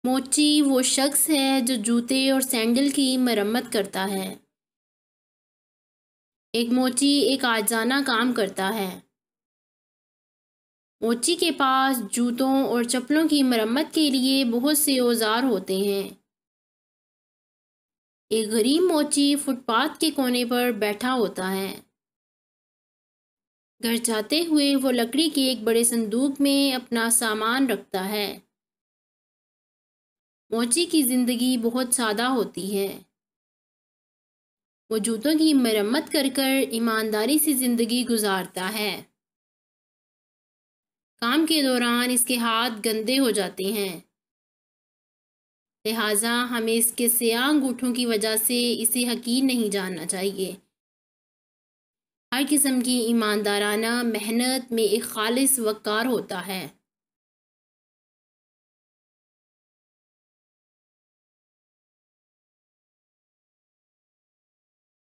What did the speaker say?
मोची वो शख्स है जो जूते और सैंडल की मरम्मत करता है। एक मोची एक आजाना काम करता है। मोची के पास जूतों और चप्पलों की मरम्मत के लिए बहुत से औजार होते हैं। एक गरीब मोची फुटपाथ के कोने पर बैठा होता है। घर जाते हुए वो लकड़ी के एक बड़े संदूक में अपना सामान रखता है। मोची की जिंदगी बहुत सादा होती है। वो जूतों की मरम्मत कर कर ईमानदारी से जिंदगी गुजारता है। काम के दौरान इसके हाथ गंदे हो जाते हैं, लिहाजा हमें इसके स्याह अंगूठों की वजह से इसे हकीर नहीं जानना चाहिए। हर किस्म की ईमानदाराना मेहनत में एक खालिस वक़ार होता है।